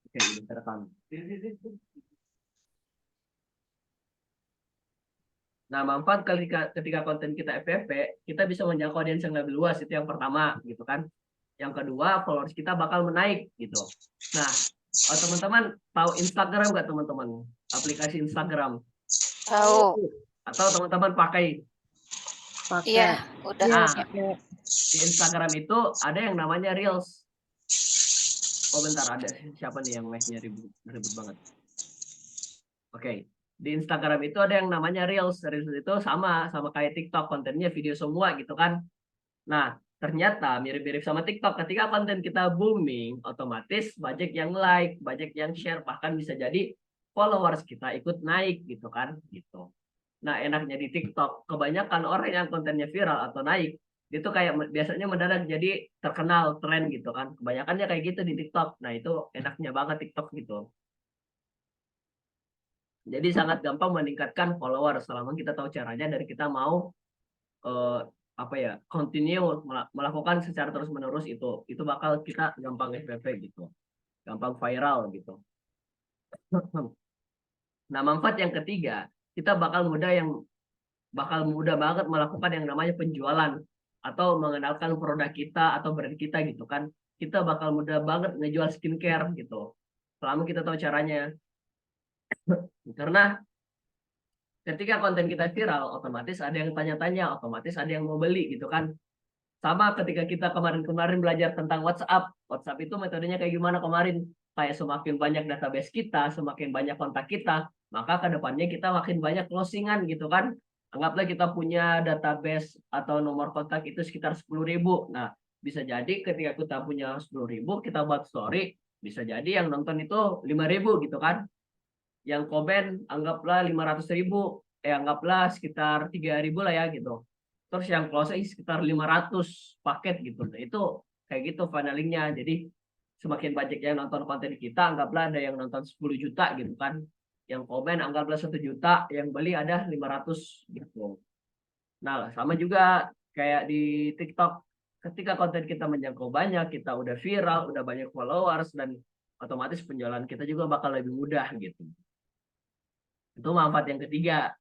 Oke, udah terekam. Nah, manfaat ketika konten kita FYP, kita bisa menjangkau audiens yang lebih luas, itu yang pertama, gitu kan. Yang kedua, followers kita bakal menaik, gitu. Nah, teman-teman tahu Instagram nggak teman-teman? Aplikasi Instagram. Tahu. Atau teman-teman pakai? Iya, udah Nah, punya. di Instagram itu ada yang namanya Reels. Oh bentar, ada siapa nih yang mic-nya ribut, ribut banget. Oke, di Instagram itu ada yang namanya Reels. Reels itu sama kayak TikTok, kontennya video semua gitu kan. Nah, ternyata mirip-mirip sama TikTok. Ketika konten kita booming, otomatis banyak yang like, banyak yang share, bahkan bisa jadi followers kita ikut naik gitu kan, gitu. Nah, enaknya di TikTok, kebanyakan orang yang kontennya viral atau naik, itu kayak biasanya mendadak jadi terkenal, tren gitu kan. Kebanyakannya kayak gitu di TikTok. Nah, itu enaknya banget TikTok gitu. Jadi sangat gampang meningkatkan follower selama kita tahu caranya dari kita mau eh, apa ya continue melakukan secara terus menerus itu bakal kita gampang FVP gitu, gampang viral gitu. Nah, manfaat yang ketiga, kita bakal mudah banget melakukan yang namanya penjualan atau mengenalkan produk kita atau brand kita gitu kan. Kita bakal mudah banget ngejual skincare gitu selama kita tahu caranya. Karena ketika konten kita viral, otomatis ada yang tanya-tanya, otomatis ada yang mau beli gitu kan. Sama ketika kita kemarin-kemarin belajar tentang WhatsApp. WhatsApp itu metodenya kayak gimana kemarin? Kayak semakin banyak database kita, semakin banyak kontak kita, maka ke depannya kita makin banyak closingan gitu kan. Anggaplah kita punya database atau nomor kontak itu sekitar 10.000. Nah, bisa jadi ketika kita punya 10.000, kita buat story, bisa jadi yang nonton itu 5.000 gitu kan. Yang komen anggaplah 500.000, anggaplah sekitar 3.000 lah ya gitu. Terus yang closing sekitar 500 paket gitu. Nah, itu kayak gitu funnelingnya. Jadi semakin banyak yang nonton konten kita, anggaplah ada yang nonton 10 juta gitu kan. Yang komen anggaplah 1 juta, yang beli ada 500 gitu. Nah, sama juga kayak di TikTok. Ketika konten kita menjangkau banyak, kita udah viral, udah banyak followers, dan otomatis penjualan kita juga bakal lebih mudah gitu. Itu manfaat yang ketiga.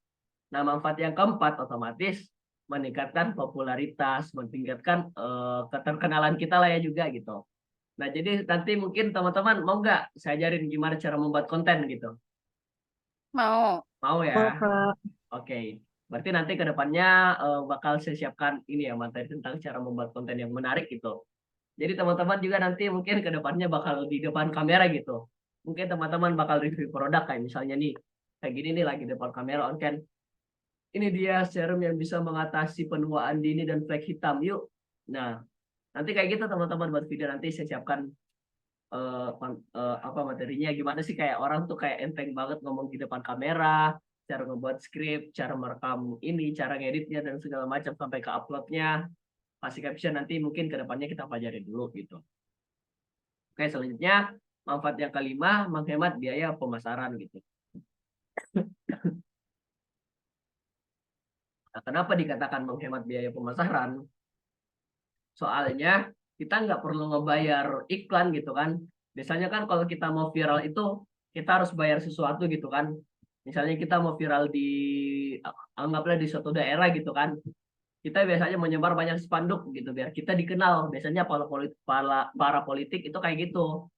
Nah, manfaat yang keempat otomatis meningkatkan popularitas, meningkatkan keterkenalan kita lah ya juga gitu. Nah, jadi nanti mungkin teman-teman mau nggak saya ajarin gimana cara membuat konten gitu? Mau. Mau Mau, ya? Kak. Oke. Berarti nanti ke depannya bakal saya siapkan ini ya materi tentang cara membuat konten yang menarik gitu. Jadi teman-teman juga nanti mungkin ke depannya bakal di depan kamera gitu. Mungkin teman-teman bakal review produk kayak misalnya nih, kayak gini nih lagi depan kamera on cam. Ini dia serum yang bisa mengatasi penuaan dini dan flek hitam. Yuk. Nah, nanti kayak gitu teman-teman buat video nanti saya siapkan apa materinya. Gimana sih kayak orang tuh kayak enteng banget ngomong di depan kamera, cara ngebuat skrip, cara merekam ini, cara ngeditnya dan segala macam sampai ke uploadnya. Kasih caption nanti mungkin ke depannya kita pelajari dulu gitu. Oke, selanjutnya manfaat yang kelima menghemat biaya pemasaran gitu. Nah, kenapa dikatakan menghemat biaya pemasaran? Soalnya kita nggak perlu ngebayar iklan gitu kan. Biasanya kan kalau kita mau viral itu kita harus bayar sesuatu gitu kan. Misalnya kita mau viral di anggaplah di suatu daerah gitu kan. Kita biasanya menyebar banyak spanduk gitu biar kita dikenal. Biasanya para politik itu kayak gitu.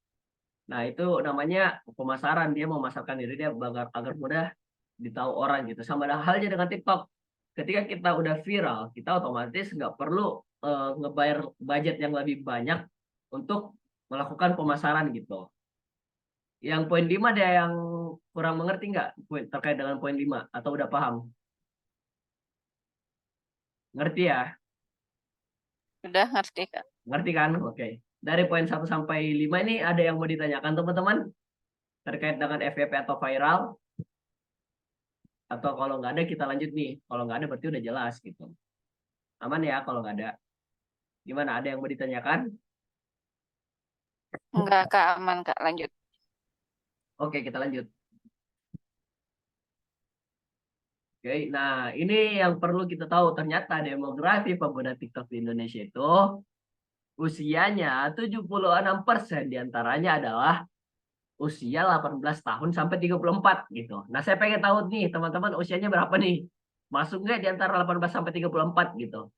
Nah, itu namanya pemasaran. Dia memasarkan diri dia agar mudah ditahu orang gitu. Sama halnya dengan TikTok. Ketika kita udah viral, kita otomatis nggak perlu ngebayar budget yang lebih banyak untuk melakukan pemasaran gitu. Yang poin 5 ada yang kurang mengerti nggak terkait dengan poin 5 atau udah paham? Ngerti ya? Udah ngerti, Kak. Ngerti kan? Oke. Dari poin 1 sampai 5 ini ada yang mau ditanyakan teman-teman terkait dengan FYP atau viral? Atau kalau nggak ada kita lanjut nih. Kalau nggak ada berarti udah jelas gitu. Aman ya kalau nggak ada. Gimana? Ada yang mau ditanyakan? Enggak, Kak, aman, Kak. Lanjut. Oke, kita lanjut. Oke, nah ini yang perlu kita tahu. Ternyata demografi pengguna TikTok di Indonesia itu usianya 76% diantaranya adalah usia 18 tahun sampai 34 gitu. Nah, saya pengen tahu nih teman-teman usianya berapa nih? Masuk nggak di antara 18 sampai 34 gitu?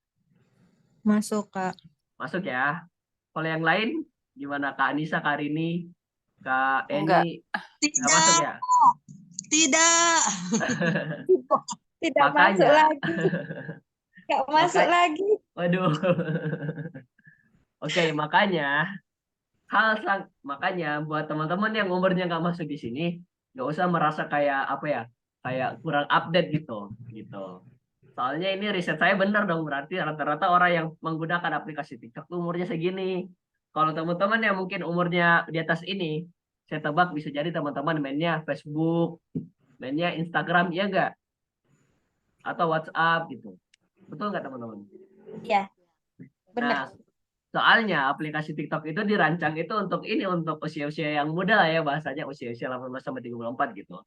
Masuk, Kak. Masuk ya. Kalau yang lain gimana Kak Anissa, Kak Rini, Kak Enggak. Eni nggak masuk Tidak, ya? tidak. Tidak masuk Makanya, lagi. Nggak masuk Maka- lagi. waduh. Oke, makanya buat teman-teman yang umurnya nggak masuk di sini, nggak usah merasa kayak apa ya, kayak kurang update gitu. Soalnya ini riset saya benar dong, berarti rata-rata orang yang menggunakan aplikasi TikTok tuh umurnya segini. Kalau teman-teman yang mungkin umurnya di atas ini, saya tebak bisa jadi teman-teman mainnya Facebook, mainnya Instagram, ya nggak? Atau WhatsApp gitu. Betul nggak teman-teman? Iya. Benar. Nah, soalnya aplikasi TikTok itu dirancang itu untuk ini, untuk usia-usia yang muda lah ya, bahasanya usia-usia 18 sampai 34 gitu.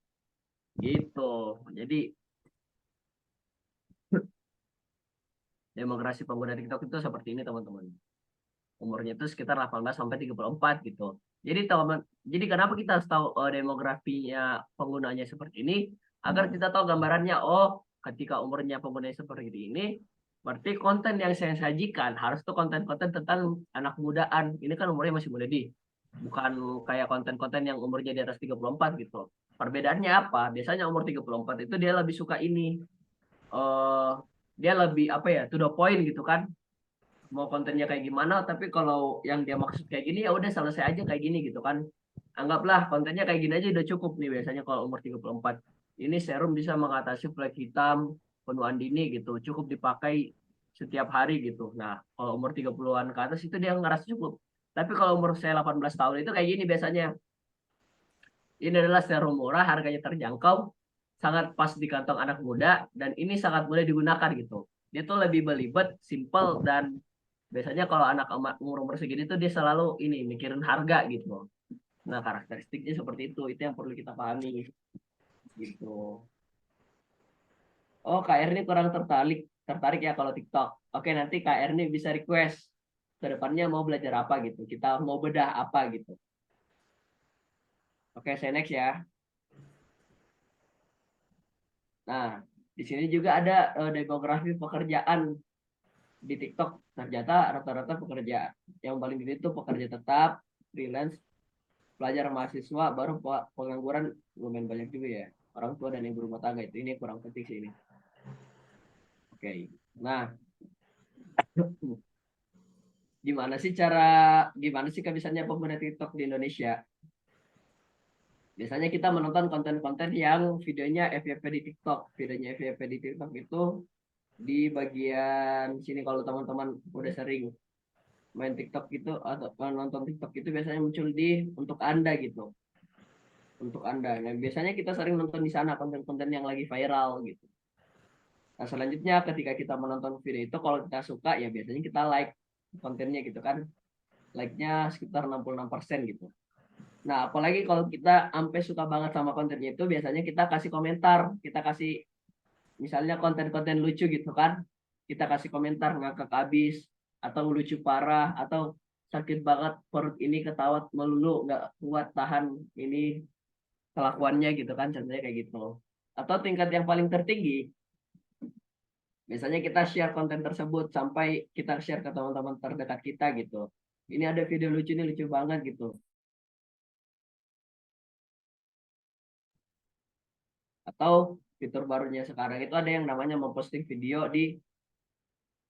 Gitu. Jadi demografi pengguna TikTok itu seperti ini teman-teman. Umurnya itu sekitar 18 sampai 34 gitu. Jadi kenapa kita harus tahu demografinya penggunanya seperti ini, agar kita tahu gambarannya, oh ketika umurnya penggunanya seperti ini, berarti konten yang saya sajikan harus tuh konten-konten tentang anak mudaan. Ini kan umurnya masih muda bukan kayak konten-konten yang umurnya di atas 34 gitu. Perbedaannya apa? Biasanya umur 34 itu dia lebih suka ini, eh dia lebih apa ya, to the point gitu kan, mau kontennya kayak gimana, tapi kalau yang dia maksud kayak gini ya udah selesai aja kayak gini gitu kan. Anggaplah kontennya kayak gini aja udah cukup nih biasanya kalau umur 34. Ini serum bisa mengatasi flek hitam, penuaan dini gitu, cukup dipakai setiap hari gitu. Nah, kalau umur 30-an ke atas itu dia ngerasa cukup. Tapi kalau umur saya 18 tahun itu kayak gini biasanya. Ini adalah serum murah, harganya terjangkau, sangat pas di kantong anak muda, dan ini sangat mudah digunakan gitu. Dia tuh lebih belibet, simple, dan biasanya kalau anak umur-umur segini tuh dia selalu ini mikirin harga gitu. Nah, karakteristiknya seperti itu yang perlu kita pahami gitu. Oh, Kak Erni kurang tertarik ya kalau TikTok. Oke, nanti Kak Erni bisa request ke depannya mau belajar apa gitu. Kita mau bedah apa gitu. Oke, saya next ya. Nah, di sini juga ada demografi pekerjaan di TikTok. Ternyata rata-rata pekerja yang paling gede itu pekerja tetap, freelance, pelajar mahasiswa, baru pengangguran lumayan banyak juga ya. Orang tua dan ibu rumah tangga itu ini kurang penting sih ini. Oke. Nah, gimana sih kebiasaannya pengguna TikTok di Indonesia? Biasanya kita menonton konten-konten yang videonya FYP di TikTok. Videonya FYP di TikTok itu di bagian sini, kalau teman-teman udah sering main TikTok gitu atau nonton TikTok itu biasanya muncul di untuk Anda gitu. Untuk Anda. Nah, biasanya kita sering nonton di sana konten-konten yang lagi viral gitu. Nah, selanjutnya ketika kita menonton video itu, kalau kita suka ya biasanya kita like kontennya gitu kan. Like-nya sekitar 66% gitu. Nah, apalagi kalau kita sampai suka banget sama kontennya itu, biasanya kita kasih komentar, kita kasih misalnya konten-konten lucu gitu kan. Kita kasih komentar ngakak habis, atau lucu parah, atau sakit banget perut ini ketawa melulu nggak kuat tahan ini kelakuannya gitu kan, contohnya kayak gitu. Atau tingkat yang paling tertinggi, biasanya kita share konten tersebut sampai kita share ke teman-teman terdekat kita gitu. Ini ada video lucu, ini lucu banget gitu. Atau fitur barunya sekarang itu ada yang namanya memposting video di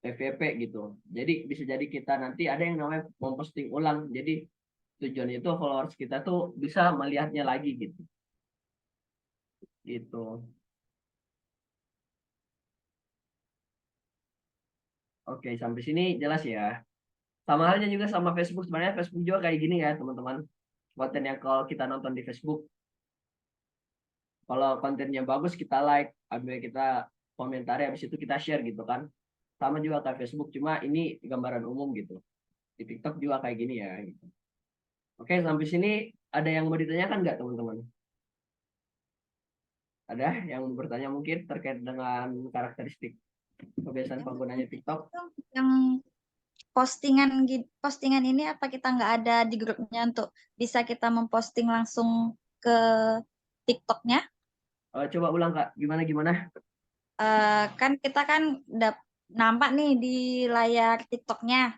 FYP gitu. Jadi bisa jadi kita nanti ada yang namanya memposting ulang. Jadi tujuannya itu followers kita tuh bisa melihatnya lagi gitu. Gitu. Oke, sampai sini jelas ya. Sama halnya juga sama Facebook, sebenarnya Facebook juga kayak gini ya teman-teman. Konten yang kalau kita nonton di Facebook, kalau kontennya bagus kita like, ambil kita komentar, habis itu kita share gitu kan. Sama juga kayak Facebook, cuma ini gambaran umum gitu. Di TikTok juga kayak gini ya gitu. Oke, sampai sini ada yang mau ditanyakan nggak teman-teman? Ada yang mau bertanya mungkin terkait dengan karakteristik kebiasaan penggunanya TikTok? Yang postingan ini apa kita nggak ada di grupnya untuk bisa kita memposting langsung ke TikToknya? Coba ulang Kak, gimana? Kan kita kan nampak nih di layar TikToknya.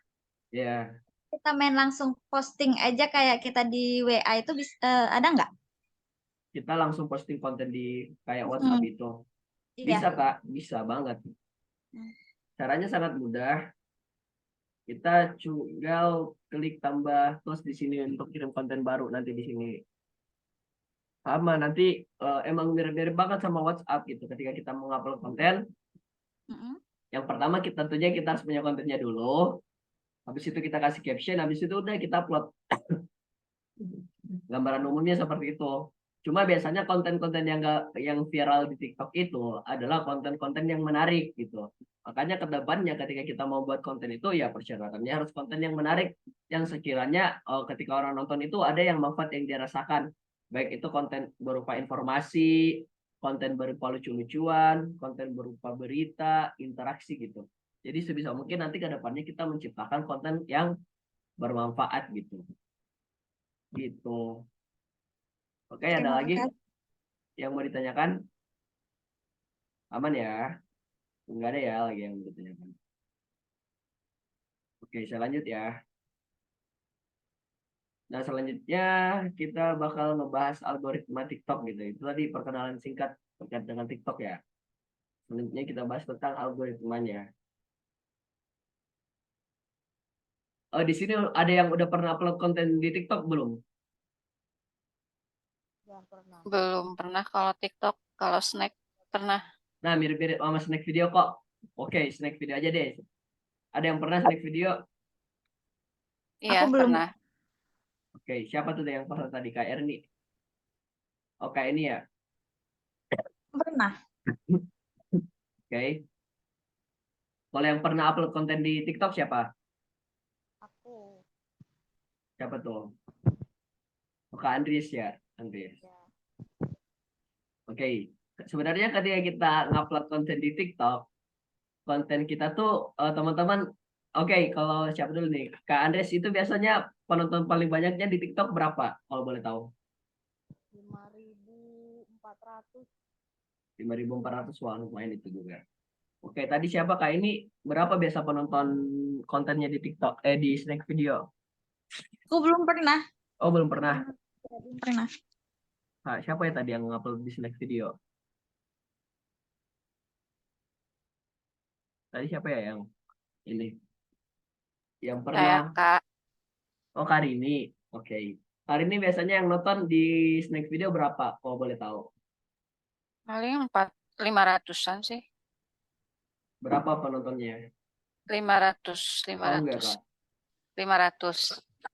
Ya, Kita main langsung posting aja kayak kita di WA itu ada nggak? kita langsung posting konten di kayak WhatsApp itu. Iya. Bisa Kak, bisa banget. Hmm. Caranya sangat mudah. Kita tinggal klik tambah terus di sini untuk kirim konten baru nanti di sini. Sama nanti emang mirip-mirip banget sama WhatsApp gitu. Ketika kita mau upload konten, Mm-mm. yang pertama tentunya kita harus punya kontennya dulu. Habis itu kita kasih caption, habis itu udah kita upload. Gambaran umumnya seperti itu. Cuma biasanya konten-konten yang viral di TikTok itu adalah konten-konten yang menarik gitu. Makanya ke depannya ketika kita mau buat konten itu ya persyaratannya harus konten yang menarik yang sekiranya ketika orang nonton itu ada yang manfaat yang dirasakan. Baik itu konten berupa informasi, konten berupa lucu-lucuan, konten berupa berita, interaksi gitu. Jadi sebisa mungkin nanti ke depannya kita menciptakan konten yang bermanfaat gitu. Gitu. Oke, ada Terima lagi kasih. yang mau ditanyakan? Aman ya? Enggak ada ya lagi yang mau ditanyakan. Oke, saya lanjut ya. Nah, selanjutnya kita bakal ngebahas algoritma TikTok gitu. Itu tadi perkenalan singkat terkait dengan TikTok ya. Selanjutnya kita bahas tentang algoritmanya. Di sini ada yang udah pernah upload konten di TikTok belum? Belum pernah kalau TikTok, kalau snack pernah. Nah, mirip-mirip sama snack video kok. Oke, snack video aja deh. Ada yang pernah snack video? Iya, Aku belum pernah. Oke, siapa tuh yang pernah tadi? Kak Erni. Oke, ini ya. pernah. Oke. Kalau yang pernah upload konten di TikTok siapa? Aku. Siapa tuh? Oh, Kak Andries ya, Andries. Oke. Sebenarnya ketika kita ngupload konten di TikTok, konten kita tuh teman-teman, oke, kalau siapa dulu nih? Kak Andries itu biasanya penonton paling banyaknya di TikTok berapa? Kalau boleh tahu. 5.400. 5.400, wah lumayan itu juga. Oke, tadi siapa Kak ini? Berapa biasa penonton kontennya di TikTok? Di snack video? Aku belum pernah. Oh, belum pernah. Belum pernah. Kak, siapa ya tadi yang ngupload di snack video? Tadi siapa ya yang ini? Yang Kayak pernah. Kak, Oh, Karini. Oke. Karini biasanya yang nonton di snack video berapa? Kalau boleh tahu. paling 500-an sih. Berapa penontonnya? 500, Oh, enggak, 500, Kak.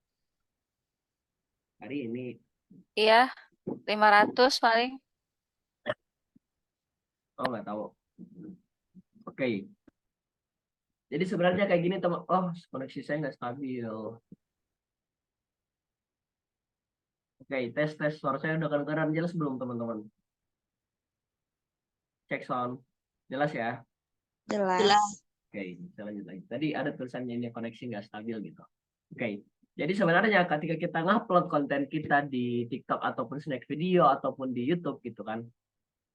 500. Hari ini. Iya, 500 paling. Oh, nggak tahu. Oke. Jadi sebenarnya kayak gini, teman. Oh, koneksi saya nggak stabil. Oke, tes. Suara saya udah kedengeran jelas belum, teman-teman? Cek sound. Jelas ya? Jelas. Oke, kita lanjut lagi. Tadi ada tulisannya ini koneksi nggak stabil gitu. Oke, jadi sebenarnya ketika kita ngupload konten kita di TikTok ataupun snack video ataupun di YouTube gitu kan,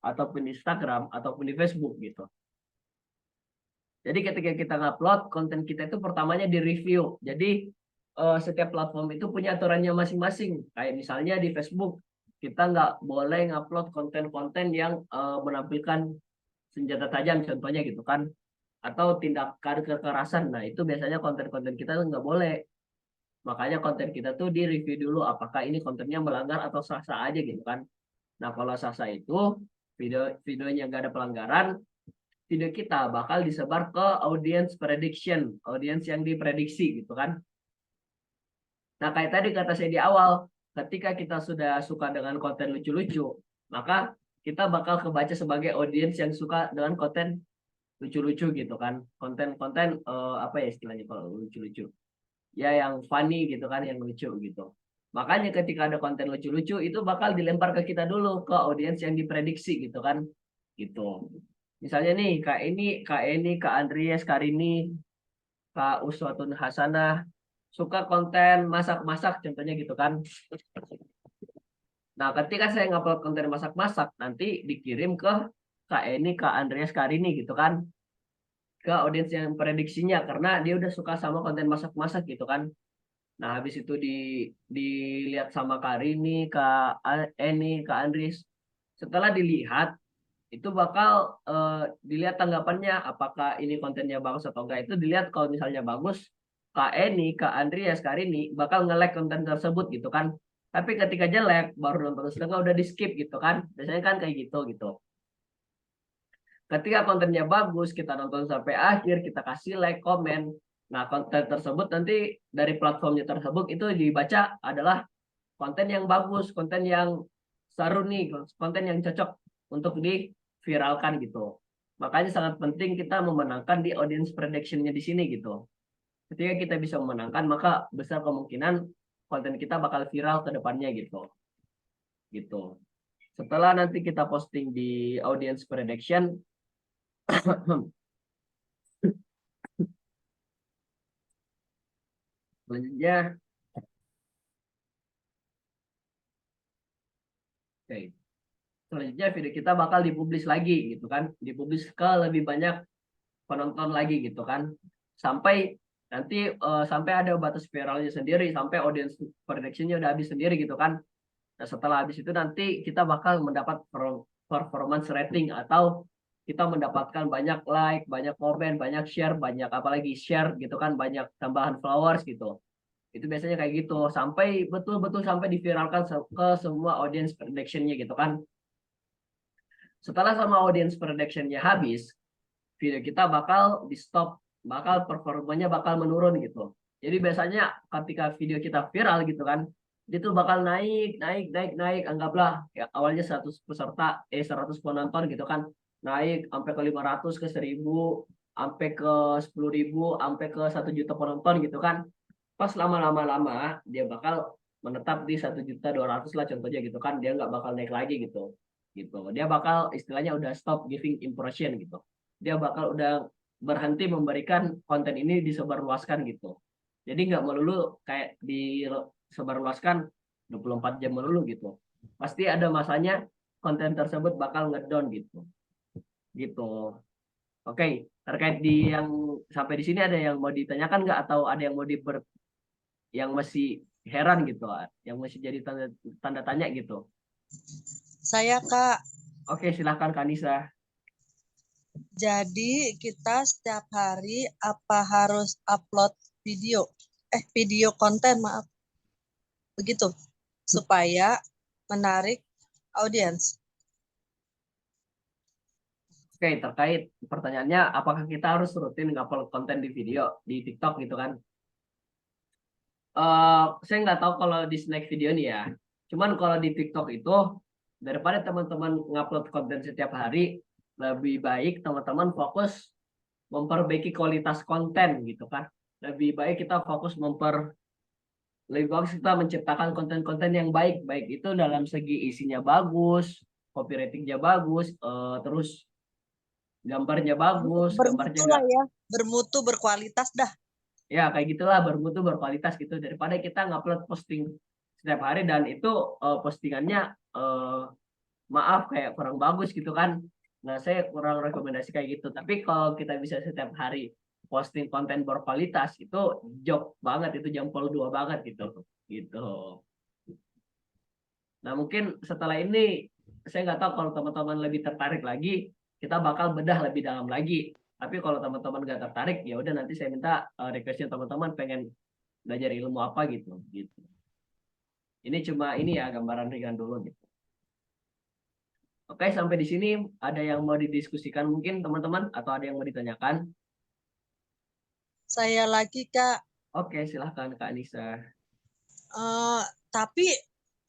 ataupun di Instagram ataupun di Facebook gitu. Jadi ketika kita ngupload konten kita itu pertamanya di review. Jadi setiap platform itu punya aturannya masing-masing. Kayak misalnya di Facebook kita nggak boleh ngupload konten-konten yang menampilkan senjata tajam contohnya gitu kan, atau tindakan kekerasan. Nah, itu biasanya konten-konten kita tuh nggak boleh. Makanya konten kita tuh di review dulu apakah ini kontennya melanggar atau sah-sah aja gitu kan. Nah, kalau sah-sah itu videonya nggak ada pelanggaran, video kita bakal disebar ke audience prediction, audience yang diprediksi gitu kan. Nah, kayak tadi kata saya di awal, ketika kita sudah suka dengan konten lucu-lucu, maka kita bakal kebaca sebagai audience yang suka dengan konten lucu-lucu gitu kan, konten-konten apa ya istilahnya kalau lucu-lucu ya, yang funny gitu kan, yang lucu gitu. Makanya ketika ada konten lucu-lucu itu bakal dilempar ke kita dulu, ke audiens yang diprediksi gitu kan, gitu. Misalnya nih kak ini, kak Andreas, Karini Kak Uswatun Hasanah suka konten masak-masak contohnya gitu kan. Nah, ketika saya ngupload konten masak-masak, nanti dikirim ke Kak Eni, Kak Andreas, Kak Rini gitu kan, ke audiens yang prediksinya karena dia udah suka sama konten masak-masak gitu kan. Nah, habis itu dilihat sama Kak Rini, Eni, Kak Andris. Setelah dilihat, itu bakal dilihat tanggapannya apakah ini kontennya bagus atau enggak. Itu dilihat kalau misalnya bagus, Kak Eni, Kak Andreas, Kak Rini bakal nge-like konten tersebut gitu kan. Tapi ketika jelek, baru nonton setengah udah di skip gitu kan. Biasanya kan kayak gitu gitu. Ketika kontennya bagus, kita nonton sampai akhir, kita kasih like, komen. Nah, konten tersebut nanti dari platformnya tersebut itu dibaca adalah konten yang bagus, konten yang seru nih, konten yang cocok untuk diviralkan gitu. Makanya sangat penting kita memenangkan di audience prediction-nya di sini gitu. Ketika kita bisa memenangkan, maka besar kemungkinan konten kita bakal viral ke depannya gitu. Gitu. Setelah nanti kita posting di audience prediction, selanjutnya, oke. Selanjutnya video kita bakal dipublish lagi gitu kan, dipublish ke lebih banyak penonton lagi gitu kan, sampai nanti sampai ada batas viralnya sendiri, sampai audience prediction-nya udah habis sendiri gitu kan. Nah, setelah habis itu nanti kita bakal mendapat performance rating atau kita mendapatkan banyak like, banyak komen, banyak share, banyak apalagi share gitu kan, banyak tambahan followers gitu. Itu biasanya kayak gitu sampai betul-betul sampai diviralkan ke semua audience prediction-nya gitu kan. Setelah sama audience prediction-nya habis, video kita bakal di stop, bakal performanya bakal menurun gitu. Jadi biasanya ketika video kita viral gitu kan, itu bakal naik, naik, naik, naik. Anggaplah ya awalnya 100 peserta, 100 penonton gitu kan, naik sampai ke 500, ke 1000, sampai ke 10.000, sampai ke 1 juta penonton gitu kan. Pas lama-lama dia bakal menetap di 1.200.000 lah contohnya gitu kan, dia nggak bakal naik lagi gitu. Gitu. Dia bakal istilahnya udah stop giving impression gitu. Dia bakal udah berhenti memberikan konten ini disebarluaskan gitu. Jadi nggak melulu kayak disebarluaskan 24 jam melulu gitu. Pasti ada masanya konten tersebut bakal ngedown gitu. Gitu. Oke, terkait di yang sampai di sini ada yang mau ditanyakan nggak atau ada yang mau yang masih heran gitu, yang masih jadi tanda tanya gitu. Saya Kak, Oke, silahkan Kak Nisa. jadi kita setiap hari apa harus upload video? Video konten, maaf. Begitu. Supaya menarik audiens. Oke, terkait pertanyaannya, apakah kita harus rutin ngupload konten di video di TikTok gitu kan? Saya nggak tahu kalau di snack video nih ya. Cuman kalau di TikTok itu daripada teman-teman ngupload konten setiap hari, lebih baik teman-teman fokus memperbaiki kualitas konten gitu kan. Lebih baik kita fokus lebih bagus kita menciptakan konten-konten yang baik, baik itu dalam segi isinya bagus, copywritingnya bagus, terus gambarnya bagus, gambarnya Bermutu lah nggak, ya. Bermutu, berkualitas dah. ya kayak gitulah, bermutu berkualitas gitu daripada kita ngupload posting setiap hari dan itu postingannya maaf kayak kurang bagus gitu kan. Nah, saya kurang rekomendasi kayak gitu, tapi kalau kita bisa setiap hari posting konten berkualitas itu job banget, itu jempol dua banget gitu gitu. Nah, mungkin setelah ini saya nggak tahu kalau teman-teman lebih tertarik lagi, kita bakal bedah lebih dalam lagi. Tapi kalau teman-teman nggak tertarik, ya udah nanti saya minta requestnya teman-teman pengen belajar ilmu apa gitu. Gitu. Ini cuma ini ya gambaran ringan dulu gitu. Oke, sampai di sini ada yang mau didiskusikan mungkin teman-teman atau ada yang mau ditanyakan? Saya lagi Kak. Oke, silahkan Kak Anissa. Tapi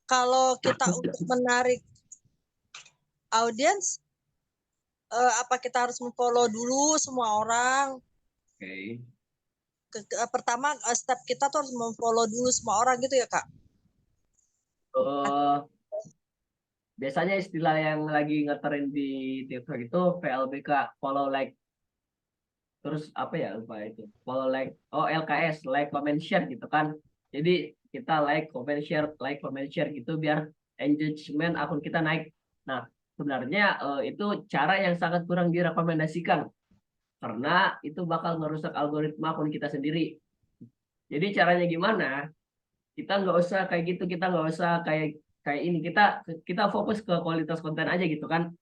kalau kita untuk menarik audiens, apa kita harus memfollow dulu semua orang? Oke. Pertama step kita tuh harus memfollow dulu semua orang gitu ya Kak? Eh, biasanya istilah yang lagi ngetren di TikTok itu VLBK, follow like terus apa ya lupa itu, follow, like, LKS, like, comment, share gitu kan. Jadi kita like, comment, share gitu biar engagement akun kita naik. Nah, sebenarnya itu cara yang sangat kurang direkomendasikan karena itu bakal merusak algoritma akun kita sendiri. Jadi caranya gimana? Kita nggak usah kayak gitu, kita nggak usah kayak kayak ini, kita fokus ke kualitas konten aja gitu kan.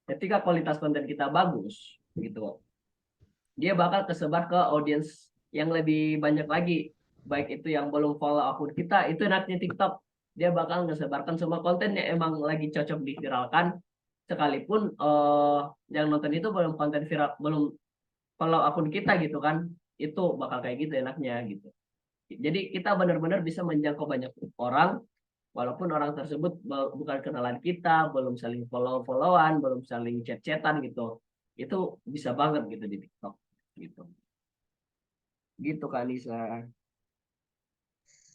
Ketika kualitas konten kita bagus gitu, dia bakal tersebar ke audiens yang lebih banyak lagi, baik itu yang belum follow akun kita. Itu enaknya TikTok, dia bakal ngesebarkan semua konten yang emang lagi cocok diviralkan, sekalipun yang nonton itu belum konten viral, belum follow akun kita gitu kan. Itu bakal kayak gitu enaknya gitu. Jadi kita benar-benar bisa menjangkau banyak orang, walaupun orang tersebut bukan kenalan kita, belum saling follow-followan, belum saling chat-chatan gitu. Itu bisa banget gitu di TikTok gitu. Gitu Kak Nisa.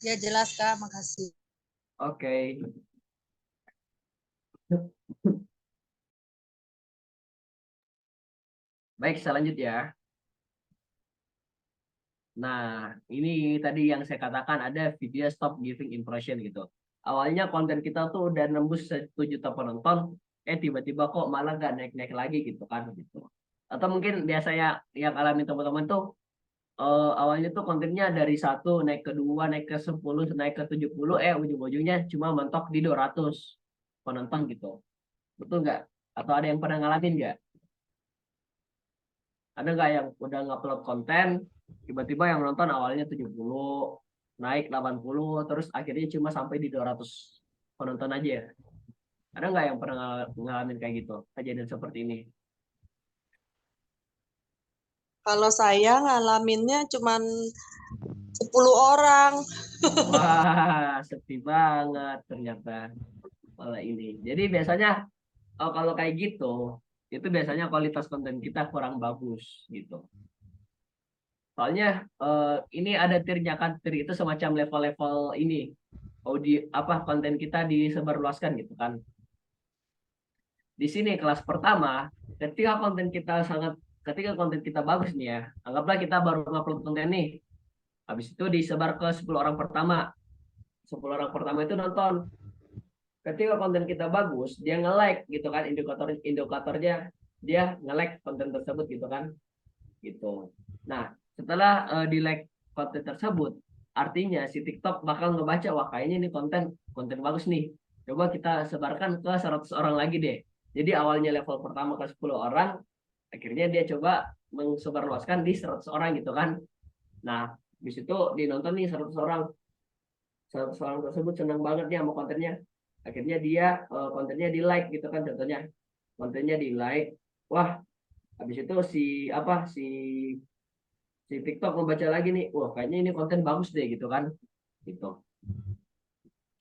Ya jelas Kak, makasih. Oke. Baik, selanjut ya. Nah, ini tadi yang saya katakan ada video stop giving impression gitu. Awalnya konten kita tuh udah nembus 1 juta penonton, tiba-tiba kok malah gak naik-naik lagi gitu kan gitu. Atau mungkin biasanya yang alami teman-teman tuh awalnya tuh kontennya dari 1 naik ke 2, naik ke 10, naik ke 70, ujung-ujungnya cuma mentok di 200 penonton gitu. Betul nggak? Atau ada yang pernah ngalamin nggak? Ada nggak yang udah ngupload konten, tiba-tiba yang nonton awalnya 70, naik 80, terus akhirnya cuma sampai di 200 penonton aja ya? Ada nggak yang pernah ngalamin kayak gitu, kejadian seperti ini? Kalau saya ngalaminnya cuman 10 orang. Wah, sepi banget ternyata malah ini. Jadi biasanya kalau kayak gitu, itu biasanya kualitas konten kita kurang bagus gitu. Soalnya ini ada tiernya kan, tier itu semacam level-level ini audio apa konten kita disebarluaskan gitu kan. Di sini kelas pertama, ketika konten kita bagus nih ya, anggaplah kita baru ngupload konten nih. Habis itu disebar ke 10 orang pertama. 10 orang pertama itu nonton. Ketika konten kita bagus, dia nge-like gitu kan, indikatornya dia nge-like konten tersebut gitu kan. Gitu. Nah, setelah di-like konten tersebut, artinya si TikTok bakal ngebaca, wah kayaknya ini konten bagus nih. Coba kita sebarkan ke 100 orang lagi deh. Jadi awalnya level pertama ke 10 orang, akhirnya dia coba mensebarluaskan di 100 orang gitu kan. Nah, di situ dinonton nih 100 orang. 100 orang tersebut senang banget nih sama kontennya. Akhirnya dia kontennya di-like gitu kan contohnya. Kontennya di-like. Wah, habis itu si TikTok membaca lagi nih, wah kayaknya ini konten bagus deh gitu kan, gitu.